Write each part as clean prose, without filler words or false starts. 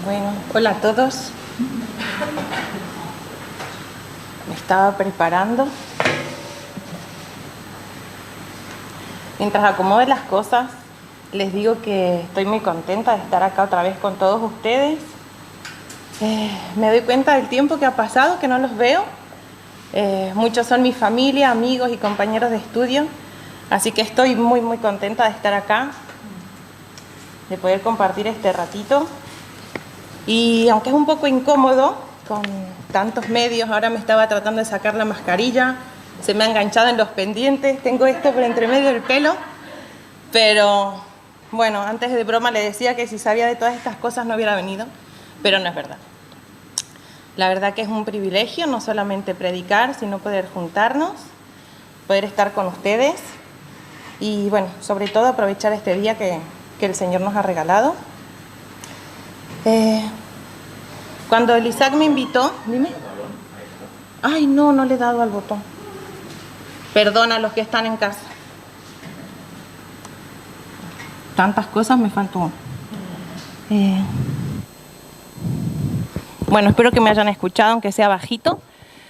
Bueno, hola a todos. Me estaba preparando. Mientras acomode las cosas, les digo que estoy muy contenta de estar acá otra vez con todos ustedes. Me doy cuenta del tiempo que ha pasado, que no los veo. Muchos son mi familia, amigos y compañeros de estudio. Así que estoy muy contenta de estar acá, de poder compartir este ratito. Y aunque es un poco incómodo con tantos medios, ahora me estaba tratando de sacar la mascarilla, se me ha enganchado en los pendientes, tengo esto por entre medio del pelo, pero bueno, antes de broma le decía que si sabía de todas estas cosas no hubiera venido, pero no es verdad. La verdad que es un privilegio no solamente predicar, sino poder juntarnos, poder estar con ustedes y bueno, sobre todo aprovechar este día que el Señor nos ha regalado. Cuando el Isaac me invitó, dime. Ay, no le he dado al botón. Perdona a los que están en casa. Tantas cosas, me faltó. Bueno, espero que me hayan escuchado, aunque sea bajito.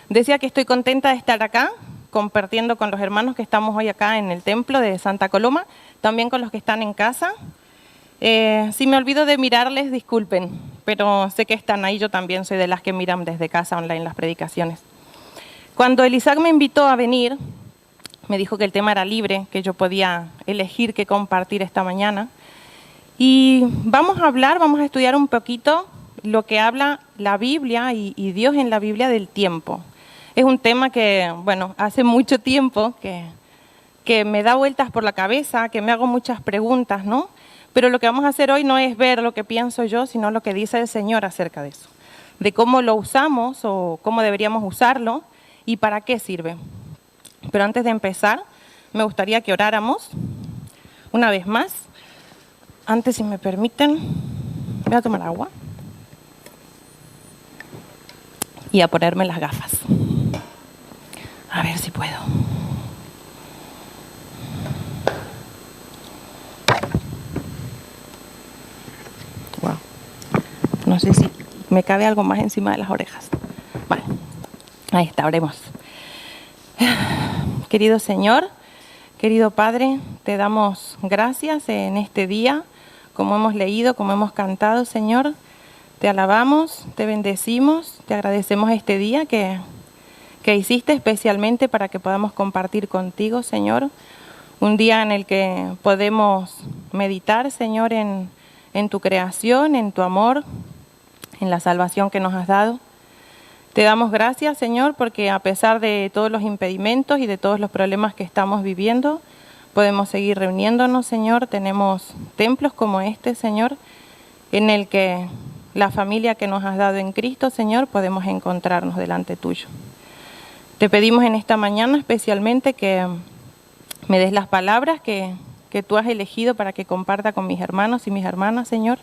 Decía que estoy contenta de estar acá, compartiendo con los hermanos que estamos hoy acá en el templo de Santa Coloma, también con los que están en casa. Si me olvido de mirarles, disculpen, pero sé que están ahí, yo también soy de las que miran desde casa online las predicaciones. Cuando el Isaac me invitó a venir, me dijo que el tema era libre, que yo podía elegir qué compartir esta mañana. Y vamos a estudiar un poquito lo que habla la Biblia y Dios en la Biblia del tiempo. Es un tema que, bueno, hace mucho tiempo que me da vueltas por la cabeza, que me hago muchas preguntas, ¿no? Pero lo que vamos a hacer hoy no es ver lo que pienso yo, sino lo que dice el Señor acerca de eso, de cómo lo usamos o cómo deberíamos usarlo y para qué sirve. Pero antes de empezar, me gustaría que oráramos una vez más. Antes, si me permiten, voy a tomar agua y a ponerme las gafas. A ver si puedo. Wow. No sé si me cabe algo más encima de las orejas. Vale, ahí está, oremos. Querido Señor, querido Padre, te damos gracias en este día, como hemos leído, como hemos cantado, Señor. Te alabamos, te bendecimos, te agradecemos este día que hiciste especialmente para que podamos compartir contigo, Señor. Un día en el que podemos meditar, Señor, en tu creación, en tu amor, en la salvación que nos has dado. Te damos gracias, Señor, porque a pesar de todos los impedimentos y de todos los problemas que estamos viviendo, podemos seguir reuniéndonos, Señor. Tenemos templos como este, Señor, en el que la familia que nos has dado en Cristo, Señor, podemos encontrarnos delante tuyo. Te pedimos en esta mañana especialmente que me des las palabras que tú has elegido para que comparta con mis hermanos y mis hermanas, Señor.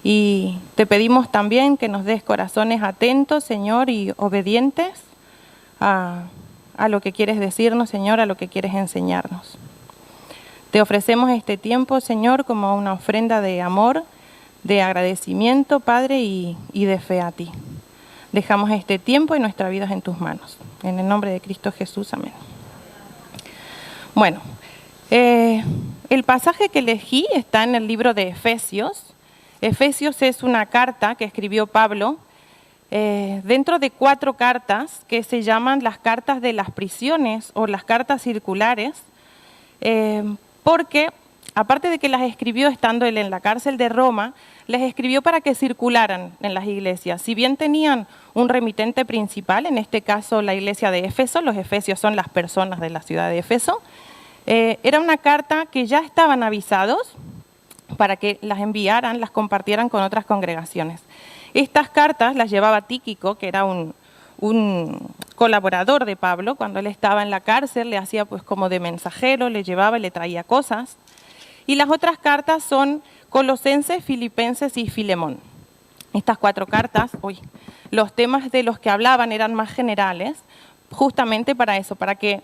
Y te pedimos también que nos des corazones atentos, Señor, y obedientes a lo que quieres decirnos, Señor, a lo que quieres enseñarnos. Te ofrecemos este tiempo, Señor, como una ofrenda de amor, de agradecimiento, Padre, y de fe a ti. Dejamos este tiempo y nuestra vida en tus manos. En el nombre de Cristo Jesús, amén. Bueno, el pasaje que elegí está en el libro de Efesios. Efesios es una carta que escribió Pablo dentro de 4 cartas que se llaman las cartas de las prisiones o las cartas circulares, porque aparte de que las escribió estando él en la cárcel de Roma, les escribió para que circularan en las iglesias. Si bien tenían un remitente principal, en este caso la iglesia de Éfeso, los efesios son las personas de la ciudad de Éfeso, era una carta que ya estaban avisados para que las enviaran, las compartieran con otras congregaciones. Estas cartas las llevaba Tíquico, que era un colaborador de Pablo. Cuando él estaba en la cárcel, le hacía pues como de mensajero, le llevaba y le traía cosas. Y las otras cartas son Colosenses, Filipenses y Filemón. Estas 4 cartas, los temas de los que hablaban eran más generales, justamente para eso, para que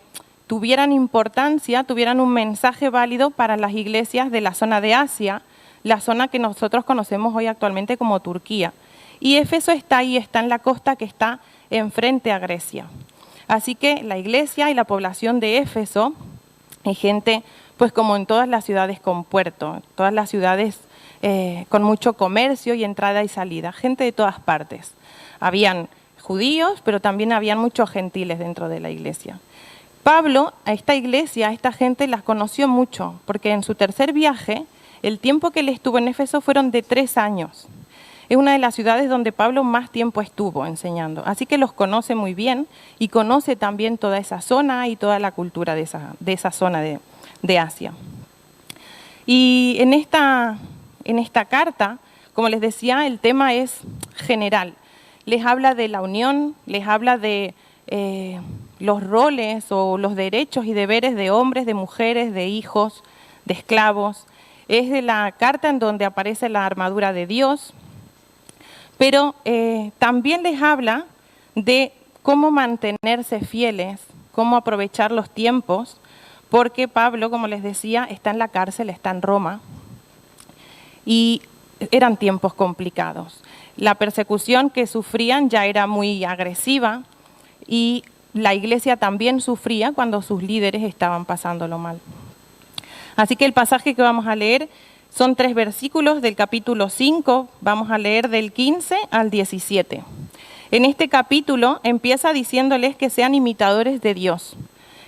tuvieran importancia, tuvieran un mensaje válido para las iglesias de la zona de Asia, la zona que nosotros conocemos hoy actualmente como Turquía. Y Éfeso está ahí, está en la costa que está enfrente a Grecia. Así que la iglesia y la población de Éfeso es gente, pues como en todas las ciudades con puerto, todas las ciudades con mucho comercio y entrada y salida, gente de todas partes. Habían judíos, pero también habían muchos gentiles dentro de la iglesia. Pablo, a esta iglesia, a esta gente las conoció mucho, porque en su tercer viaje, el tiempo que él estuvo en Éfeso fueron de 3 años. Es una de las ciudades donde Pablo más tiempo estuvo enseñando, así que los conoce muy bien y conoce también toda esa zona y toda la cultura de esa zona de Asia. Y en esta carta, como les decía, el tema es general. Les habla de la unión, les habla de los roles o los derechos y deberes de hombres, de mujeres, de hijos, de esclavos. Es de la carta en donde aparece la armadura de Dios, pero también les habla de cómo mantenerse fieles, cómo aprovechar los tiempos, porque Pablo, como les decía, está en la cárcel, está en Roma, y eran tiempos complicados. La persecución que sufrían ya era muy agresiva y la iglesia también sufría cuando sus líderes estaban pasándolo mal. Así que el pasaje que vamos a leer son 3 versículos del capítulo 5, vamos a leer del 15 al 17. En este capítulo empieza diciéndoles que sean imitadores de Dios,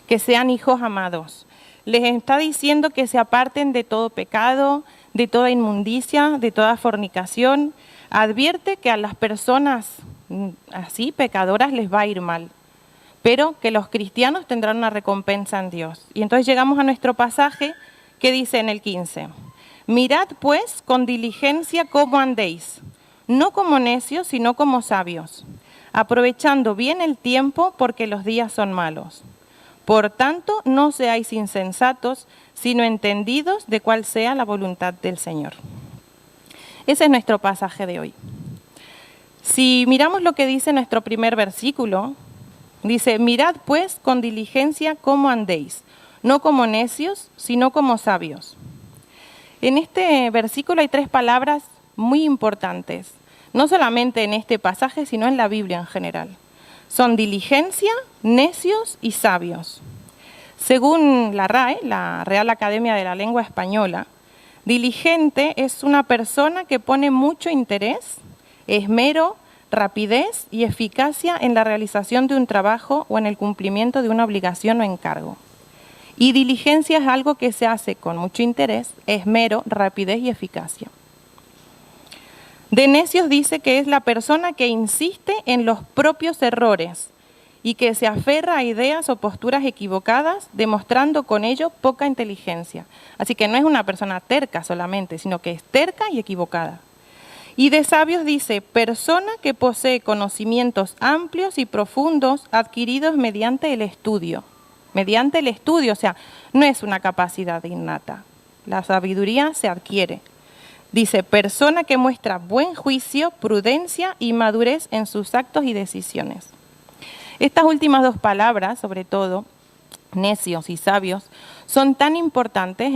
que sean hijos amados. Les está diciendo que se aparten de todo pecado, de toda inmundicia, de toda fornicación. Advierte que a las personas así, pecadoras, les va a ir mal, pero que los cristianos tendrán una recompensa en Dios. Y entonces llegamos a nuestro pasaje que dice en el 15, mirad pues con diligencia cómo andéis, no como necios, sino como sabios, aprovechando bien el tiempo porque los días son malos. Por tanto, no seáis insensatos, sino entendidos de cuál sea la voluntad del Señor. Ese es nuestro pasaje de hoy. Si miramos lo que dice nuestro primer versículo, dice, mirad pues con diligencia cómo andéis, no como necios, sino como sabios. En este versículo hay 3 palabras muy importantes, no solamente en este pasaje, sino en la Biblia en general. Son diligencia, necios y sabios. Según la RAE, la Real Academia de la Lengua Española, diligente es una persona que pone mucho interés, esmero, rapidez y eficacia en la realización de un trabajo o en el cumplimiento de una obligación o encargo. Y diligencia es algo que se hace con mucho interés, esmero, rapidez y eficacia. De necios dice que es la persona que insiste en los propios errores y que se aferra a ideas o posturas equivocadas, demostrando con ello poca inteligencia. Así que no es una persona terca solamente, sino que es terca y equivocada. Y de sabios dice, persona que posee conocimientos amplios y profundos adquiridos mediante el estudio. Mediante el estudio, o sea, no es una capacidad innata. La sabiduría se adquiere. Dice, persona que muestra buen juicio, prudencia y madurez en sus actos y decisiones. Estas últimas 2 palabras, sobre todo, necios y sabios, son tan importantes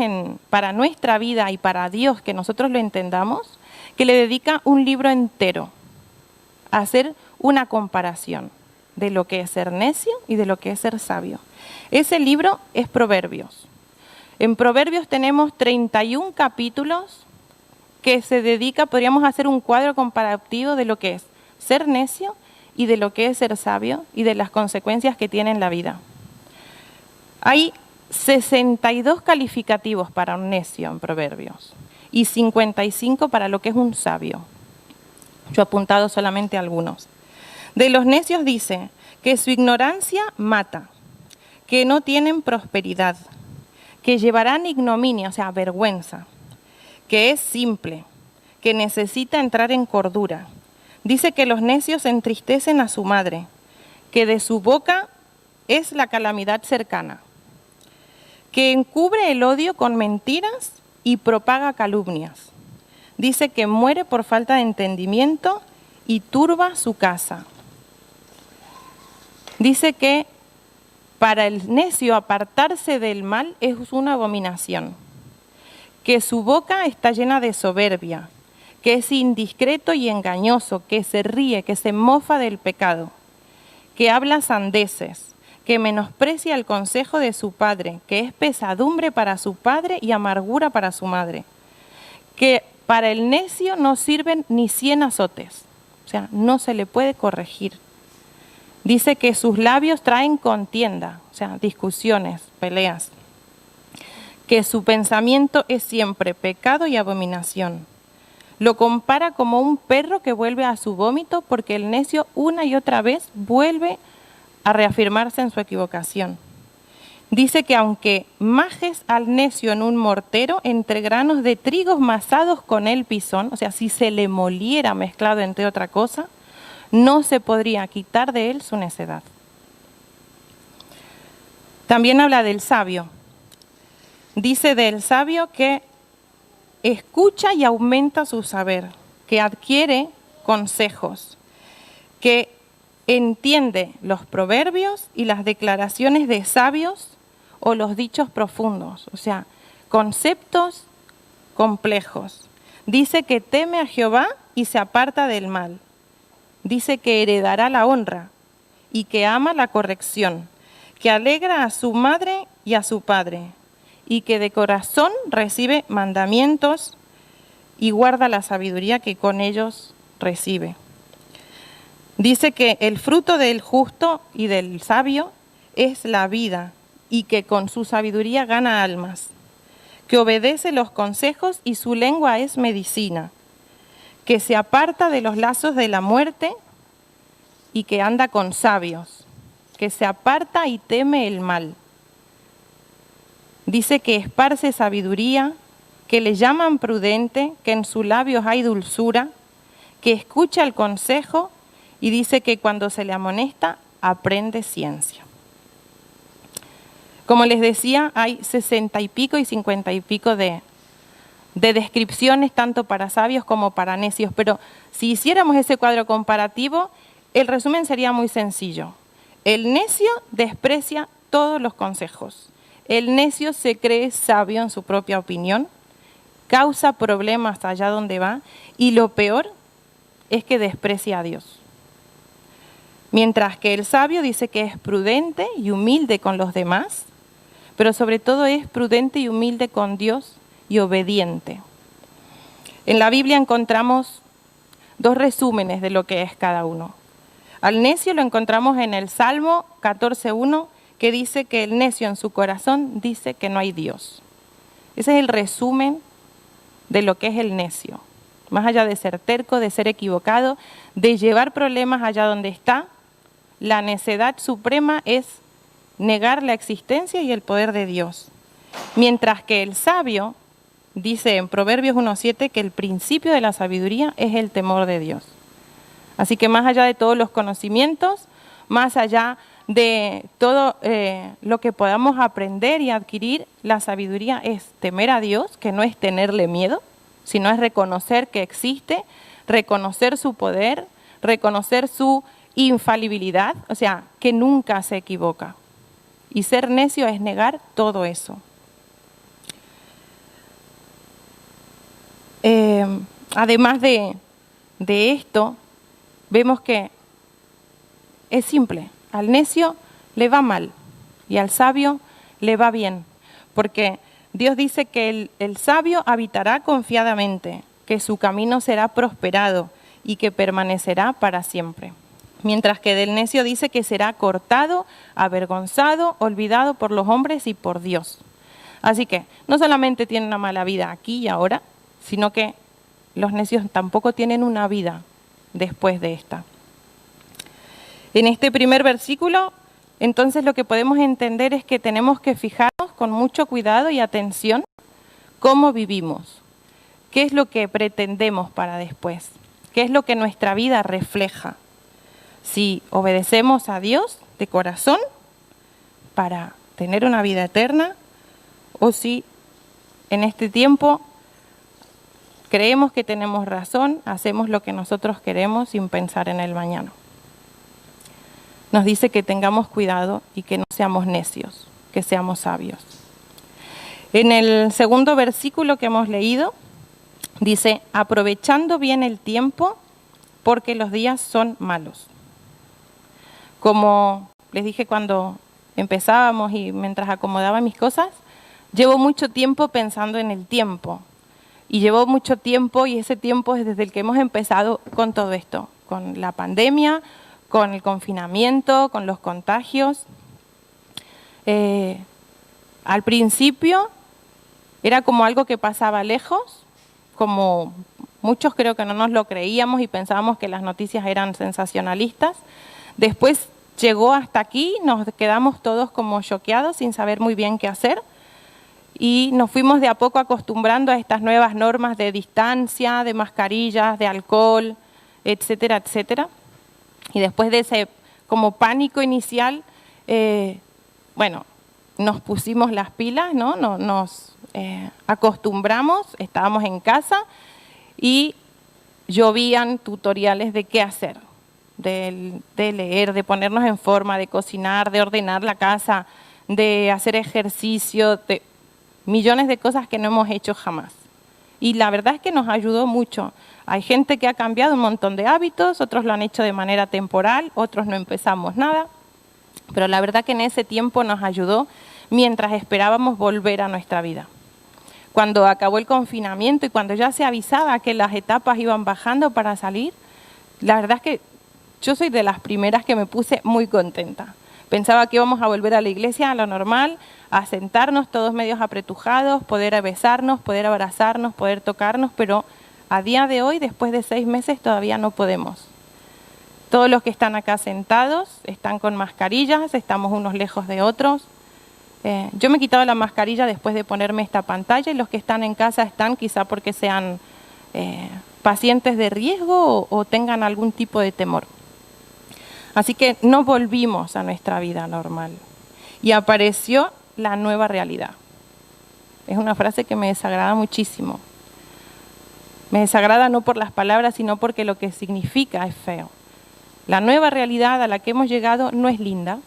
para nuestra vida y para Dios que nosotros lo entendamos, que le dedica un libro entero a hacer una comparación de lo que es ser necio y de lo que es ser sabio. Ese libro es Proverbios. En Proverbios tenemos 31 capítulos que se dedica, podríamos hacer un cuadro comparativo de lo que es ser necio y de lo que es ser sabio y de las consecuencias que tiene en la vida. Hay 62 calificativos para un necio en Proverbios y 55 para lo que es un sabio. Yo he apuntado solamente algunos. De los necios dice que su ignorancia mata, que no tienen prosperidad, que llevarán ignominia, o sea, vergüenza, que es simple, que necesita entrar en cordura. Dice que los necios entristecen a su madre, que de su boca es la calamidad cercana, que encubre el odio con mentiras y propaga calumnias. Dice que muere por falta de entendimiento y turba su casa. Dice que para el necio apartarse del mal es una abominación, que su boca está llena de soberbia, que es indiscreto y engañoso, que se ríe, que se mofa del pecado, que habla sandeces, que menosprecia el consejo de su padre, que es pesadumbre para su padre y amargura para su madre, que para el necio no sirven ni 100 azotes, o sea, no se le puede corregir. Dice que sus labios traen contienda, o sea, discusiones, peleas, que su pensamiento es siempre pecado y abominación. Lo compara como un perro que vuelve a su vómito porque el necio una y otra vez vuelve a reafirmarse en su equivocación. Dice que aunque majes al necio en un mortero, entre granos de trigo masados con el pisón, o sea, si se le moliera mezclado entre otra cosa, no se podría quitar de él su necedad. También habla del sabio. Dice del sabio que escucha y aumenta su saber, que adquiere consejos, que entiende los proverbios y las declaraciones de sabios o los dichos profundos, o sea, conceptos complejos. Dice que teme a Jehová y se aparta del mal. Dice que heredará la honra y que ama la corrección, que alegra a su madre y a su padre, y que de corazón recibe mandamientos y guarda la sabiduría que con ellos recibe. Dice que el fruto del justo y del sabio es la vida y que con su sabiduría gana almas, que obedece los consejos y su lengua es medicina, que se aparta de los lazos de la muerte y que anda con sabios, que se aparta y teme el mal. Dice que esparce sabiduría, que le llaman prudente, que en sus labios hay dulzura, que escucha el consejo y dice que cuando se le amonesta, aprende ciencia. Como les decía, hay 60 y pico y 50 y pico de descripciones, tanto para sabios como para necios, pero si hiciéramos ese cuadro comparativo, el resumen sería muy sencillo. El necio desprecia todos los consejos. El necio se cree sabio en su propia opinión, causa problemas allá donde va y lo peor es que desprecia a Dios. Mientras que el sabio dice que es prudente y humilde con los demás, pero sobre todo es prudente y humilde con Dios y obediente. En la Biblia encontramos dos resúmenes de lo que es cada uno. Al necio lo encontramos en el Salmo 14:1, que dice que el necio en su corazón dice que no hay Dios. Ese es el resumen de lo que es el necio. Más allá de ser terco, de ser equivocado, de llevar problemas allá donde está, la necedad suprema es negar la existencia y el poder de Dios. Mientras que el sabio dice en Proverbios 1:7 que el principio de la sabiduría es el temor de Dios. Así que más allá de todos los conocimientos, más allá de todo lo que podamos aprender y adquirir, la sabiduría es temer a Dios, que no es tenerle miedo, sino es reconocer que existe, reconocer su poder, reconocer su infalibilidad, o sea, que nunca se equivoca. Y ser necio es negar todo eso. Además de esto, vemos que es simple. Al necio le va mal y al sabio le va bien, porque Dios dice que el sabio habitará confiadamente, que su camino será prosperado y que permanecerá para siempre. Mientras que del necio dice que será cortado, avergonzado, olvidado por los hombres y por Dios. Así que no solamente tiene una mala vida aquí y ahora, sino que los necios tampoco tienen una vida después de esta. En este primer versículo, entonces lo que podemos entender es que tenemos que fijarnos con mucho cuidado y atención cómo vivimos, qué es lo que pretendemos para después, qué es lo que nuestra vida refleja. Si obedecemos a Dios de corazón para tener una vida eterna, o si en este tiempo creemos que tenemos razón, hacemos lo que nosotros queremos sin pensar en el mañana. Nos dice que tengamos cuidado y que no seamos necios, que seamos sabios. En el segundo versículo que hemos leído, dice, aprovechando bien el tiempo porque los días son malos. Como les dije cuando empezábamos y mientras acomodaba mis cosas, llevo mucho tiempo pensando en el tiempo. Y llevo mucho tiempo, y ese tiempo es desde el que hemos empezado con todo esto, con la pandemia, con el confinamiento, con los contagios. Al principio era como algo que pasaba lejos, como muchos creo que no nos lo creíamos y pensábamos que las noticias eran sensacionalistas. Después llegó hasta aquí, nos quedamos todos como choqueados sin saber muy bien qué hacer. Y nos fuimos de a poco acostumbrando a estas nuevas normas de distancia, de mascarillas, de alcohol, etcétera, etcétera. Y después de ese como pánico inicial, bueno, nos pusimos las pilas, ¿no? Nos acostumbramos, estábamos en casa y llovían tutoriales de qué hacer, de leer, de ponernos en forma, de cocinar, de ordenar la casa, de hacer ejercicio, de millones de cosas que no hemos hecho jamás. Y la verdad es que nos ayudó mucho. Hay gente que ha cambiado un montón de hábitos, otros lo han hecho de manera temporal, otros no empezamos nada. Pero la verdad que en ese tiempo nos ayudó mientras esperábamos volver a nuestra vida. Cuando acabó el confinamiento y cuando ya se avisaba que las etapas iban bajando para salir, la verdad es que yo soy de las primeras que me puse muy contenta. Pensaba que íbamos a volver a la iglesia, a lo normal, a sentarnos todos medios apretujados, poder besarnos, poder abrazarnos, poder tocarnos, pero a día de hoy, después de 6 meses, todavía no podemos. Todos los que están acá sentados están con mascarillas, estamos unos lejos de otros. Yo me he quitado la mascarilla después de ponerme esta pantalla y los que están en casa están quizá porque sean pacientes de riesgo o tengan algún tipo de temor. Así que no volvimos a nuestra vida normal y apareció la nueva realidad. Es una frase que me desagrada muchísimo. Me desagrada no por las palabras, sino porque lo que significa es feo. La nueva realidad a la que hemos llegado no es linda,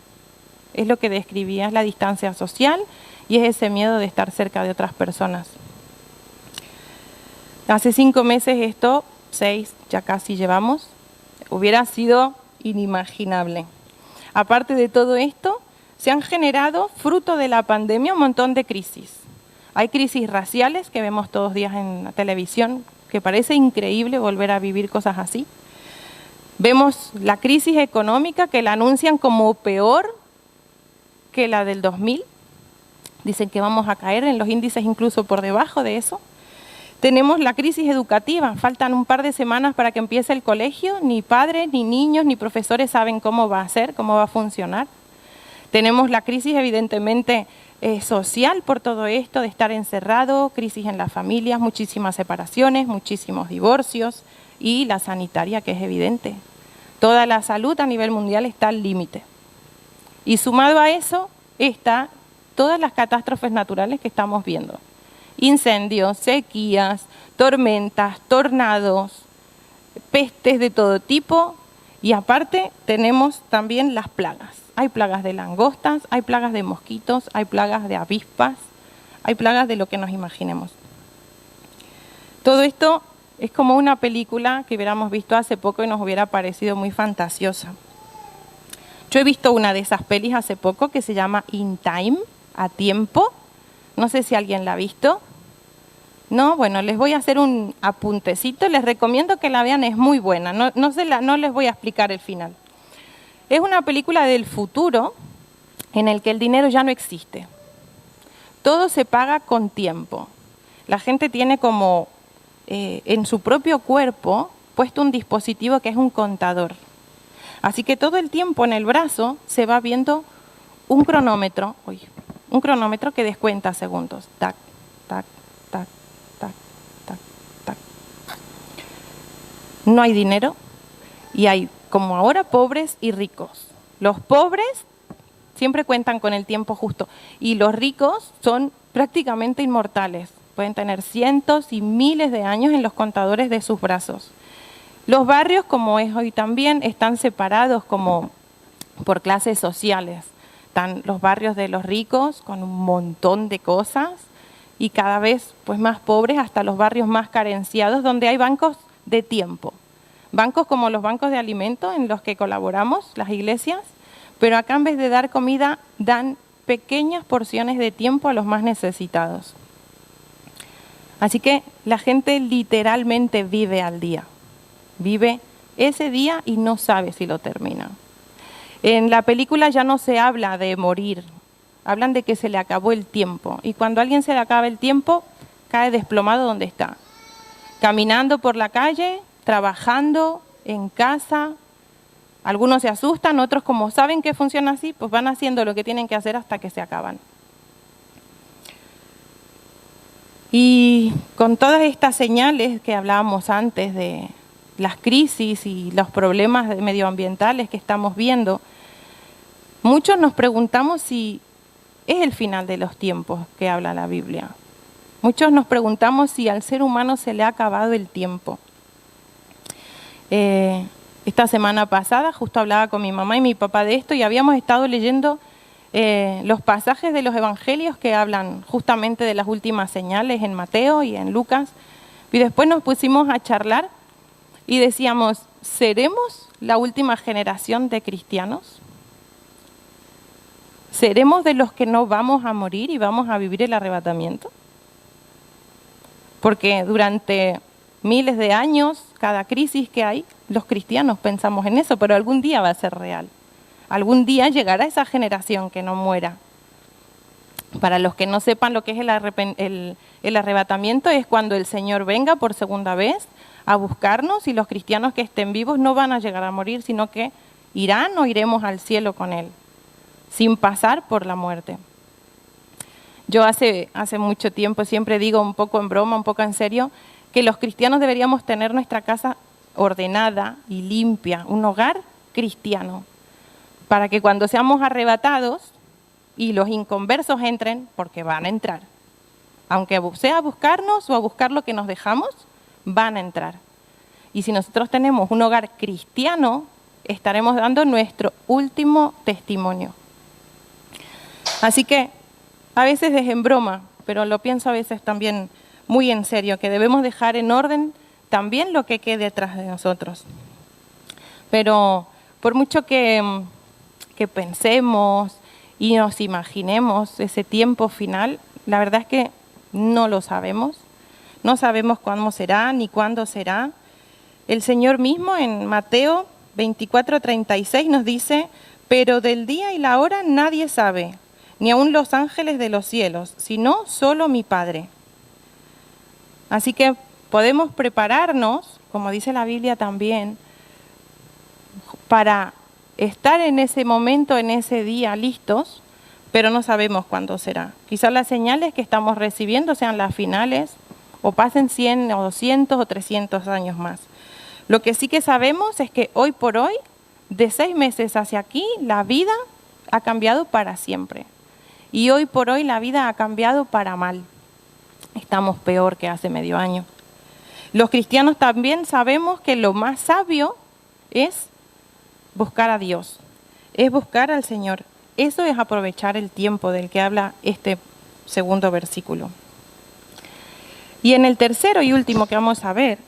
es lo que describía, es la distancia social y es ese miedo de estar cerca de otras personas. Hace 5 meses esto, 6 ya casi llevamos, hubiera sido inimaginable. Aparte de todo esto, se han generado, fruto de la pandemia, un montón de crisis. Hay crisis raciales que vemos todos los días en la televisión, que parece increíble volver a vivir cosas así. Vemos la crisis económica que la anuncian como peor que la del 2000. Dicen que vamos a caer en los índices incluso por debajo de eso. Tenemos la crisis educativa, faltan un par de semanas para que empiece el colegio, ni padres, ni niños, ni profesores saben cómo va a ser, cómo va a funcionar. Tenemos la crisis evidentemente social por todo esto de estar encerrado, crisis en las familias, muchísimas separaciones, muchísimos divorcios y la sanitaria que es evidente. Toda la salud a nivel mundial está al límite. Y sumado a eso está todas las catástrofes naturales que estamos viendo. Incendios, sequías, tormentas, tornados, pestes de todo tipo y aparte tenemos también las plagas. Hay plagas de langostas, hay plagas de mosquitos, hay plagas de avispas, hay plagas de lo que nos imaginemos. Todo esto es como una película que hubiéramos visto hace poco y nos hubiera parecido muy fantasiosa. Yo he visto una de esas pelis hace poco que se llama In Time, a tiempo. No sé si alguien la ha visto. No, bueno, les voy a hacer un apuntecito. Les recomiendo que la vean, es muy buena. No les voy a explicar el final. Es una película del futuro en el que el dinero ya no existe. Todo se paga con tiempo. La gente tiene como en su propio cuerpo puesto un dispositivo que es un contador. Así que todo el tiempo en el brazo se va viendo un cronómetro que descuenta segundos. Tac, tac, tac, tac, tac, tac. No hay dinero y hay, como ahora, pobres y ricos. Los pobres siempre cuentan con el tiempo justo y los ricos son prácticamente inmortales. Pueden tener cientos y miles de años en los contadores de sus brazos. Los barrios, como es hoy también, están separados como por clases sociales. Están los barrios de los ricos con un montón de cosas, y cada vez pues más pobres, hasta los barrios más carenciados, donde hay bancos de tiempo. Bancos como los bancos de alimentos en los que colaboramos, las iglesias, pero acá en vez de dar comida, dan pequeñas porciones de tiempo a los más necesitados. Así que la gente literalmente vive al día. Vive ese día y no sabe si lo termina. En la película ya no se habla de morir, hablan de que se le acabó el tiempo. Y cuando a alguien se le acaba el tiempo, cae desplomado donde está. Caminando por la calle, trabajando, en casa. Algunos se asustan, otros como saben que funciona así, pues van haciendo lo que tienen que hacer hasta que se acaban. Y con todas estas señales que hablábamos antes de las crisis y los problemas medioambientales que estamos viendo, muchos nos preguntamos si es el final de los tiempos que habla la Biblia. Muchos nos preguntamos si al ser humano se le ha acabado el tiempo. Esta semana pasada justo hablaba con mi mamá y mi papá de esto y habíamos estado leyendo los pasajes de los evangelios que hablan justamente de las últimas señales en Mateo y en Lucas. Y después nos pusimos a charlar y decíamos, ¿seremos la última generación de cristianos? ¿Seremos de los que no vamos a morir y vamos a vivir el arrebatamiento? Porque durante miles de años, cada crisis que hay, los cristianos pensamos en eso, pero algún día va a ser real. Algún día llegará esa generación que no muera. Para los que no sepan lo que es el arrebatamiento, es cuando el Señor venga por segunda vez a buscarnos y los cristianos que estén vivos no van a llegar a morir, sino que irán o iremos al cielo con Él, sin pasar por la muerte. Yo hace mucho tiempo siempre digo un poco en broma, un poco en serio, que los cristianos deberíamos tener nuestra casa ordenada y limpia, un hogar cristiano, para que cuando seamos arrebatados y los inconversos entren, porque van a entrar, aunque sea a buscarnos o a buscar lo que nos dejamos, van a entrar. Y si nosotros tenemos un hogar cristiano, estaremos dando nuestro último testimonio. Así que a veces es en broma, pero lo pienso a veces también muy en serio, que debemos dejar en orden también lo que quede detrás de nosotros. Pero por mucho que pensemos y nos imaginemos ese tiempo final, la verdad es que no lo sabemos. No sabemos cuándo será ni cuándo será. El Señor mismo en Mateo 24:36 nos dice, pero del día y la hora nadie sabe, ni aun los ángeles de los cielos, sino solo mi Padre. Así que podemos prepararnos, como dice la Biblia también, para estar en ese momento, en ese día listos, pero no sabemos cuándo será. Quizás las señales que estamos recibiendo sean las finales, o pasen 100 o 200 o 300 años más. Lo que sí que sabemos es que hoy por hoy, de 6 meses hacia aquí, la vida ha cambiado para siempre. Y hoy por hoy la vida ha cambiado para mal. Estamos peor que hace medio año. Los cristianos también sabemos que lo más sabio es buscar a Dios, es buscar al Señor. Eso es aprovechar el tiempo del que habla este segundo versículo. Y en el tercero y último que vamos a ver,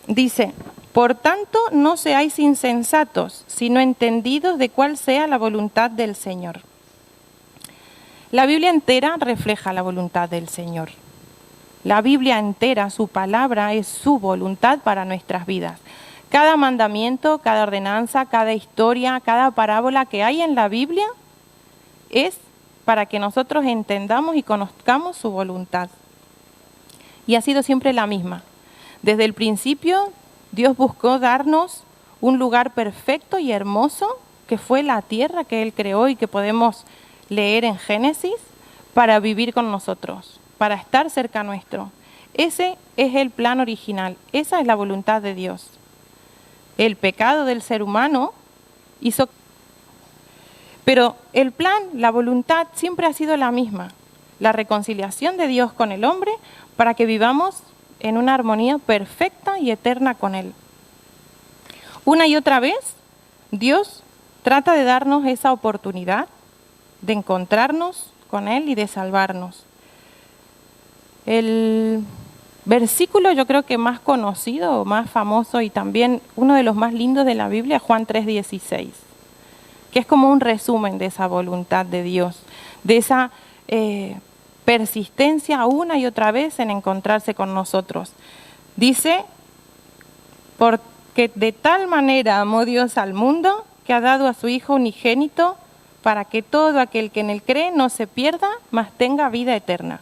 dice, por tanto no seáis insensatos, sino entendidos de cuál sea la voluntad del Señor. La Biblia entera refleja la voluntad del Señor. La Biblia entera, su palabra, es su voluntad para nuestras vidas. Cada mandamiento, cada ordenanza, cada historia, cada parábola que hay en la Biblia es para que nosotros entendamos y conozcamos su voluntad. Y ha sido siempre la misma. Desde el principio, Dios buscó darnos un lugar perfecto y hermoso, que fue la tierra que Él creó y que podemos leer en Génesis, para vivir con nosotros, para estar cerca nuestro. Ese es el plan original, esa es la voluntad de Dios. El pecado del ser humano hizo... Pero el plan, la voluntad siempre ha sido la misma. La reconciliación de Dios con el hombre para que vivamos en una armonía perfecta y eterna con Él. Una y otra vez, Dios trata de darnos esa oportunidad de encontrarnos con Él y de salvarnos. El versículo yo creo que más conocido, más famoso y también uno de los más lindos de la Biblia es Juan 3:16, que es como un resumen de esa voluntad de Dios, de esa persistencia una y otra vez en encontrarse con nosotros. Dice, porque de tal manera amó Dios al mundo que ha dado a su Hijo unigénito para que todo aquel que en él cree no se pierda, mas tenga vida eterna.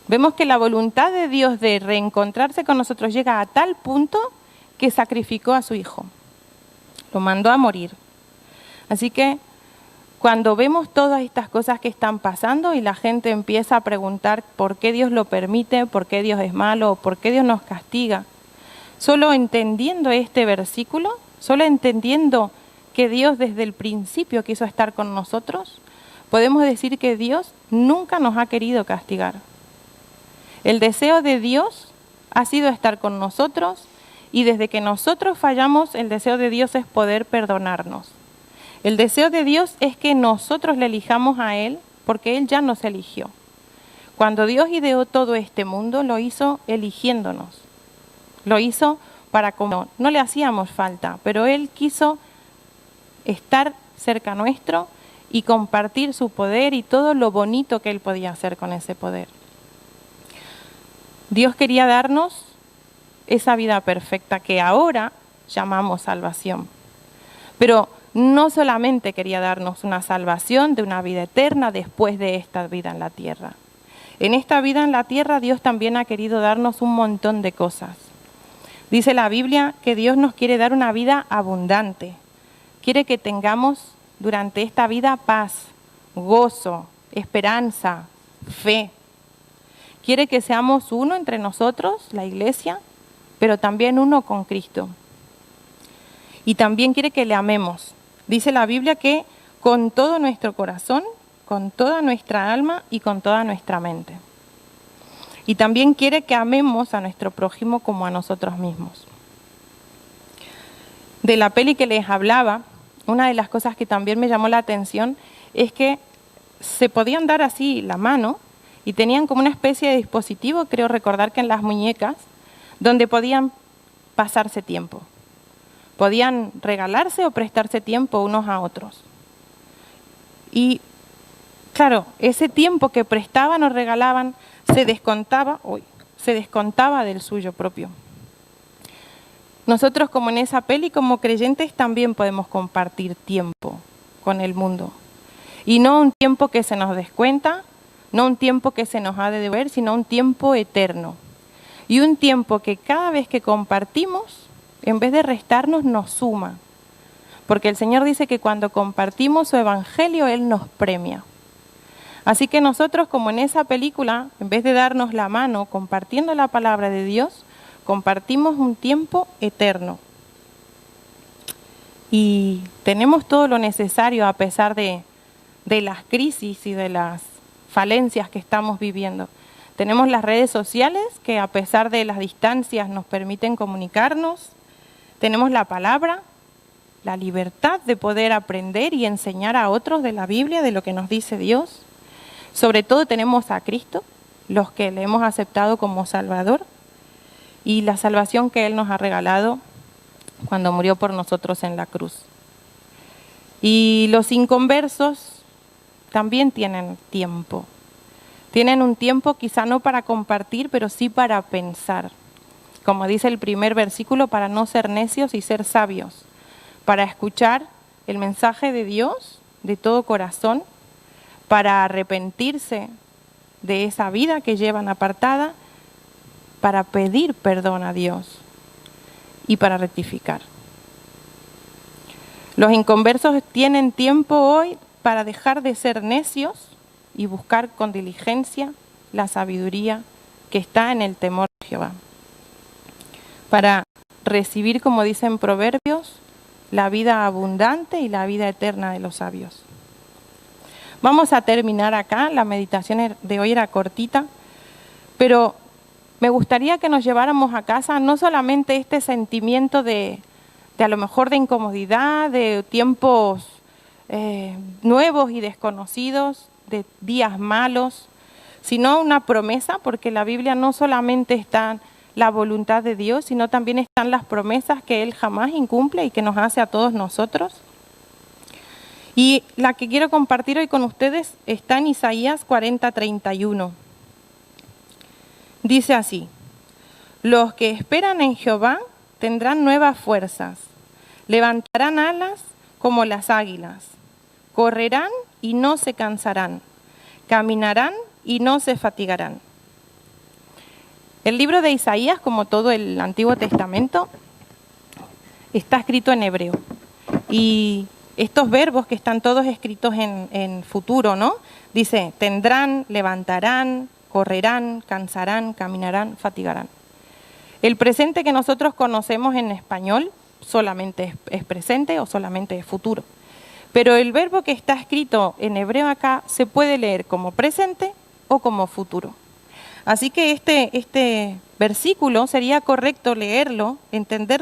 Vemos que la voluntad de Dios de reencontrarse con nosotros llega a tal punto que sacrificó a su Hijo. Lo mandó a morir. Así que cuando vemos todas estas cosas que están pasando y la gente empieza a preguntar por qué Dios lo permite, por qué Dios es malo, por qué Dios nos castiga, solo entendiendo este versículo, solo entendiendo que Dios desde el principio quiso estar con nosotros, podemos decir que Dios nunca nos ha querido castigar. El deseo de Dios ha sido estar con nosotros y desde que nosotros fallamos, el deseo de Dios es poder perdonarnos. El deseo de Dios es que nosotros le elijamos a Él porque Él ya nos eligió. Cuando Dios ideó todo este mundo, lo hizo eligiéndonos. Lo hizo para como no le hacíamos falta, pero Él quiso estar cerca nuestro y compartir su poder y todo lo bonito que Él podía hacer con ese poder. Dios quería darnos esa vida perfecta que ahora llamamos salvación. Pero no solamente quería darnos una salvación de una vida eterna después de esta vida en la tierra. En esta vida en la tierra Dios también ha querido darnos un montón de cosas. Dice la Biblia que Dios nos quiere dar una vida abundante. Quiere que tengamos durante esta vida paz, gozo, esperanza, fe. Quiere que seamos uno entre nosotros, la iglesia, pero también uno con Cristo. Y también quiere que le amemos. Dice la Biblia que con todo nuestro corazón, con toda nuestra alma y con toda nuestra mente. Y también quiere que amemos a nuestro prójimo como a nosotros mismos. De la peli que les hablaba, una de las cosas que también me llamó la atención es que se podían dar así la mano y tenían como una especie de dispositivo, creo recordar que en las muñecas, donde podían pasarse tiempo. Podían regalarse o prestarse tiempo unos a otros. Y claro, ese tiempo que prestaban o regalaban se descontaba del suyo propio. Nosotros como en esa peli, como creyentes, también podemos compartir tiempo con el mundo. Y no un tiempo que se nos descuenta, no un tiempo que se nos ha de deber, sino un tiempo eterno. Y un tiempo que cada vez que compartimos, en vez de restarnos, nos suma. Porque el Señor dice que cuando compartimos su evangelio, Él nos premia. Así que nosotros, como en esa película, en vez de darnos la mano compartiendo la palabra de Dios, compartimos un tiempo eterno. Y tenemos todo lo necesario a pesar de las crisis y de las falencias que estamos viviendo. Tenemos las redes sociales que a pesar de las distancias nos permiten comunicarnos. Tenemos la palabra, la libertad de poder aprender y enseñar a otros de la Biblia, de lo que nos dice Dios. Sobre todo tenemos a Cristo, los que le hemos aceptado como Salvador, y la salvación que Él nos ha regalado cuando murió por nosotros en la cruz. Y los inconversos también tienen tiempo. Tienen un tiempo quizá no para compartir, pero sí para pensar. Como dice el primer versículo, para no ser necios y ser sabios. Para escuchar el mensaje de Dios de todo corazón, para arrepentirse de esa vida que llevan apartada, para pedir perdón a Dios y para rectificar. Los inconversos tienen tiempo hoy para dejar de ser necios y buscar con diligencia la sabiduría que está en el temor de Jehová. Para recibir, como dicen Proverbios, la vida abundante y la vida eterna de los sabios. Vamos a terminar acá, la meditación de hoy era cortita, pero me gustaría que nos lleváramos a casa no solamente este sentimiento de a lo mejor de incomodidad, de tiempos nuevos y desconocidos, de días malos, sino una promesa, porque la Biblia no solamente está la voluntad de Dios, sino también están las promesas que Él jamás incumple y que nos hace a todos nosotros. Y la que quiero compartir hoy con ustedes está en Isaías 40:31. Dice así: los que esperan en Jehová tendrán nuevas fuerzas, levantarán alas como las águilas, correrán y no se cansarán, caminarán y no se fatigarán. El libro de Isaías, como todo el Antiguo Testamento, está escrito en hebreo. Y estos verbos que están todos escritos en futuro, ¿no? Dice, tendrán, levantarán, correrán, cansarán, caminarán, fatigarán. El presente que nosotros conocemos en español solamente es presente o solamente es futuro. Pero el verbo que está escrito en hebreo acá se puede leer como presente o como futuro. Así que este versículo sería correcto leerlo, entenderlo